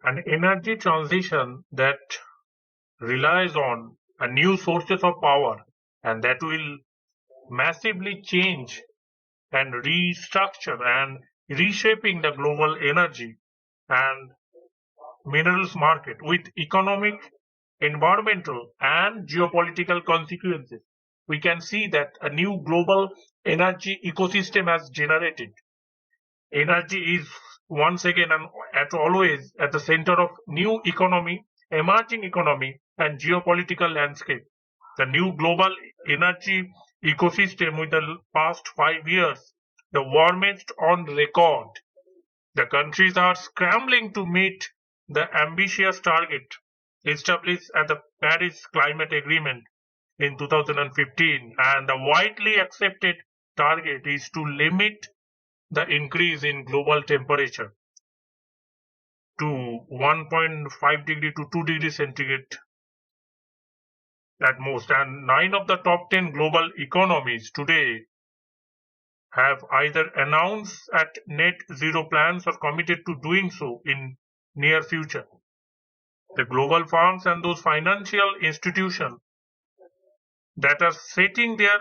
An energy transition that relies on a new sources of power and that will massively change and restructure and reshaping the global energy and minerals market with economic, environmental, and geopolitical consequences. We can see that a new global energy ecosystem has generated. Energy is once again and at always at the center of new economy, emerging economy, and geopolitical landscape. The new global energy ecosystem with the past 5 years, the warmest on record. The countries are scrambling to meet the ambitious target established at the Paris Climate Agreement in 2015, and the widely accepted target is to limit the increase in global temperature to 1.5 degree to 2 degrees centigrade at most. And 9 of the top 10 global economies today have either announced at net zero plans or committed to doing so in near future. The global funds and those financial institutions that are setting their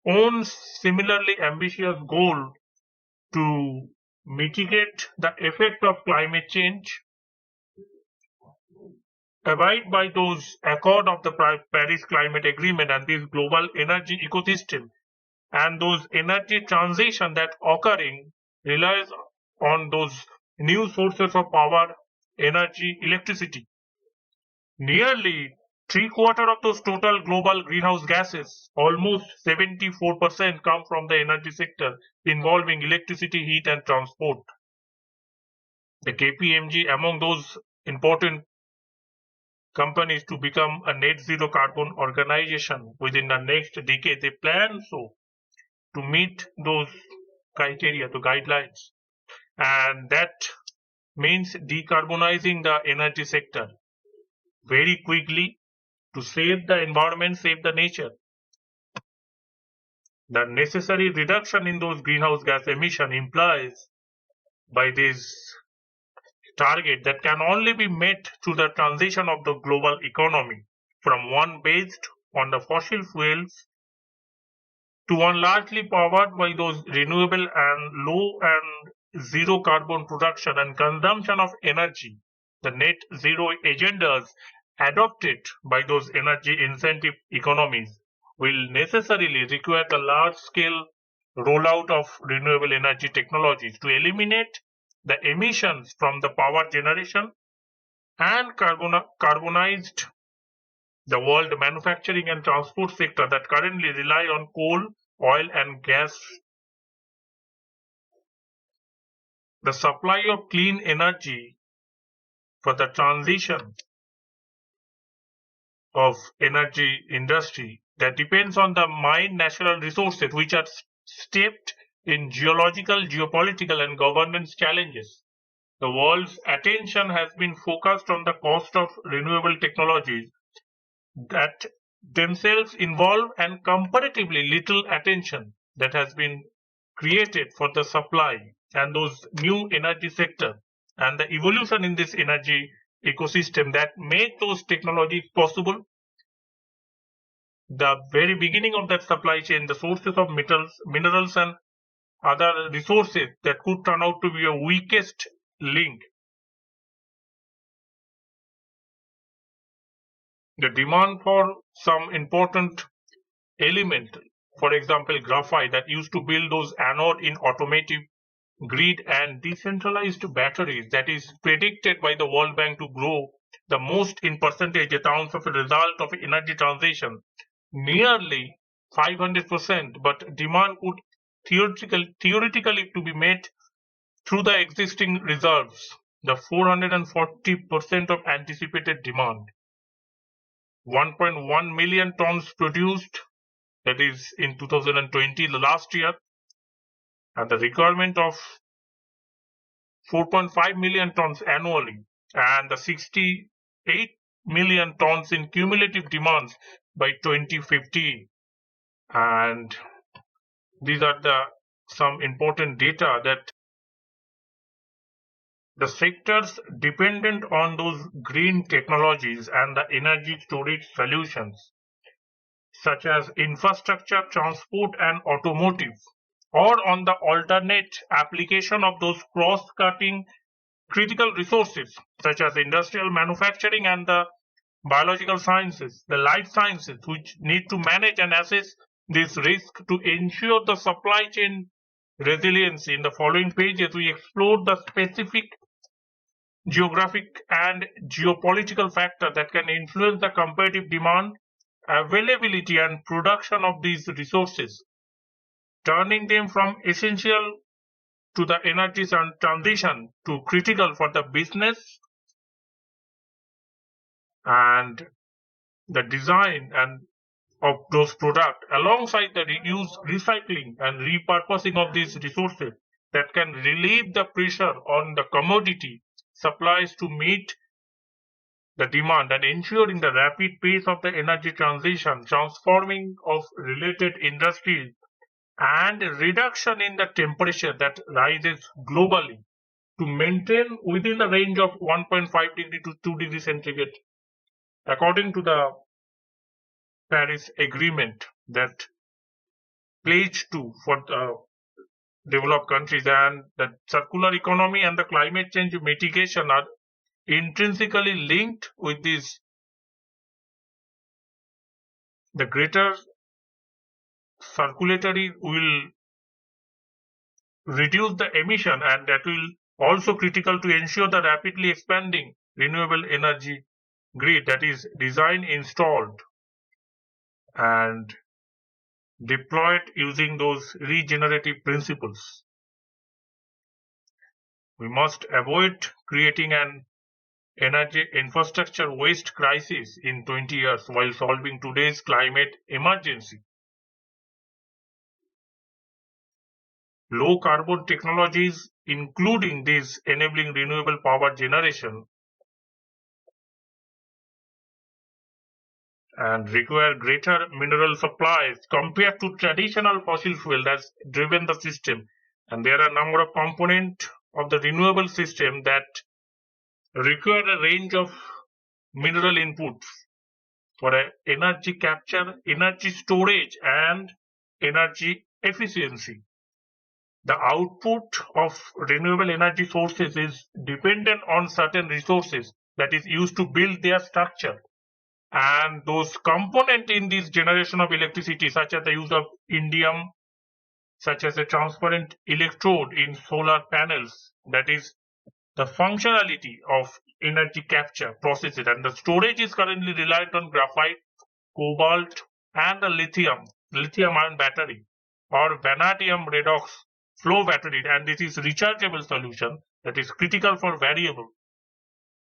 own similarly ambitious goal to mitigate the effect of climate change, abide by those accord of the Paris Climate Agreement and this global energy ecosystem, and those energy transition that occurring relies on those new sources of power, energy, electricity. Nearly three-quarters of those total global greenhouse gases, almost 74%, come from the energy sector involving electricity, heat, and transport. The KPMG, among those important companies to become a net zero carbon organization within the next decade, they plan so to meet those criteria, the guidelines, and that means decarbonizing the energy sector very quickly to save the environment, save the nature. The necessary reduction in those greenhouse gas emission implies by this target that can only be met through the transition of the global economy from one based on the fossil fuels to one largely powered by those renewable and low and zero carbon production and consumption of energy. The net zero agendas adopted by those energy incentive economies will necessarily require the large scale rollout of renewable energy technologies to eliminate the emissions from the power generation and carbonized the world manufacturing and transport sector that currently rely on coal, oil, and gas. The supply of clean energy for the transition of energy industry that depends on the mined natural resources which are steeped in geological, geopolitical, and governance challenges. The world's attention has been focused on the cost of renewable technologies that themselves involve and comparatively little attention that has been created for the supply and those new energy sector and the evolution in this energy ecosystem that make those technologies possible. The very beginning of that supply chain, the sources of minerals and other resources that could turn out to be a weakest link. The demand for some important element, for example, graphite that used to build those anode in automotive grid and decentralized batteries that is predicted by the World Bank to grow the most in percentage terms of a result of energy transition, nearly 500%, but demand could theoretically to be met through the existing reserves, the 440% of anticipated demand. 1.1 million tons produced, that is in 2020, the last year, and the requirement of 4.5 million tons annually, and the 68 million tons in cumulative demands by 2050. And these are the some important data that the sectors dependent on those green technologies and the energy storage solutions, such as infrastructure, transport, and automotive, or on the alternate application of those cross-cutting critical resources, such as industrial manufacturing and the biological sciences, the life sciences, which need to manage and assess this risk to ensure the supply chain resiliency. In the following pages, we explore the specific geographic and geopolitical factors that can influence the competitive demand, availability, and production of these resources, turning them from essential to the energy transition to critical for the business and the design and of those products, alongside the reuse, recycling, and repurposing of these resources that can relieve the pressure on the commodity supplies to meet the demand and ensuring the rapid pace of the energy transition, transforming of related industries, and reduction in the temperature that rises globally to maintain within the range of 1.5 degree to 2 degrees centigrade, according to the Paris Agreement that pledged to for the developed countries. And the circular economy and the climate change mitigation are intrinsically linked with this. The greater circularity will reduce the emission, and that will also critical to ensure the rapidly expanding renewable energy grid that is designed, installed, and deployed using those regenerative principles. We must avoid creating an energy infrastructure waste crisis in 20 years while solving today's climate emergency. Low carbon technologies, including these enabling renewable power generation, and require greater mineral supplies compared to traditional fossil fuel that's driven the system. And there are a number of components of the renewable system that require a range of mineral inputs for energy capture, energy storage, and energy efficiency. The output of renewable energy sources is dependent on certain resources that is used to build their structure. And those components in this generation of electricity, such as the use of indium, such as a transparent electrode in solar panels, that is the functionality of energy capture processes, and the storage is currently reliant on graphite, cobalt, and the lithium-ion battery or vanadium redox flow battery, and this is rechargeable solution that is critical for variable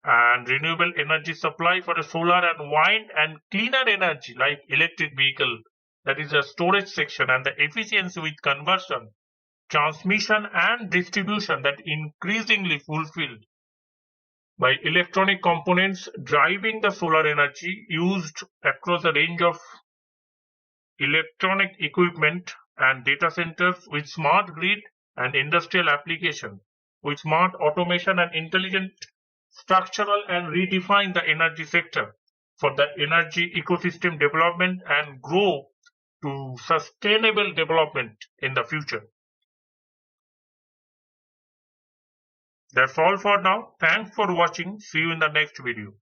and renewable energy supply for a solar and wind, and cleaner energy like electric vehicle, that is a storage section, and the efficiency with conversion, transmission, and distribution that increasingly fulfilled by electronic components driving the solar energy used across a range of electronic equipment and data centers with smart grid and industrial application with smart automation and intelligent structural and redefine the energy sector for the energy ecosystem development and grow to sustainable development in the future. That's all for now. Thanks for watching. See you in the next video.